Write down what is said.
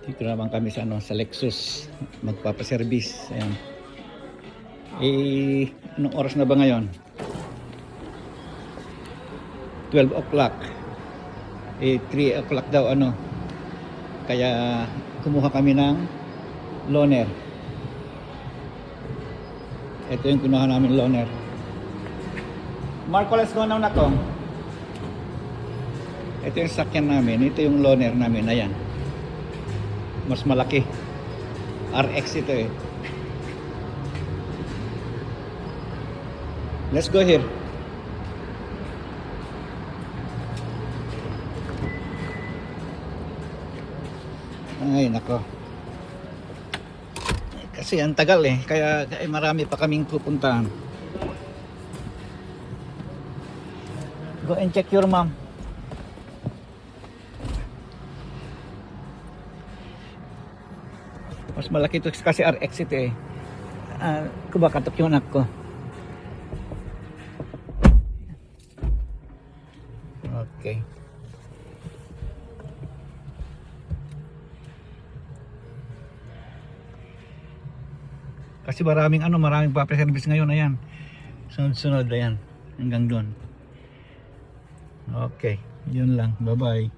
Dito naman kami sa sa Lexus magpapaservice. Ayan. Anong oras na ba ngayon? 12 o'clock. 3 o'clock daw Kaya kumuha kami ng loaner. Ito yung kinuha namin loaner. Marco, let's go now na to. Ito yung sakyan namin. Ito yung loaner namin. Ayan. Mas malaki. RX ito eh. Let's go here. Ay, nako. Kasi ang tagal eh. Kaya marami pa kaming pupuntahan. Go and check your mom. Mas malaki ito kasi RX ito eh. Kumakatok yung anak ko. Okay. Kasi maraming papaservice ngayon. Ayan. Sunod-sunod. Ayan. Hanggang doon. Okay. Yun lang. Bye-bye.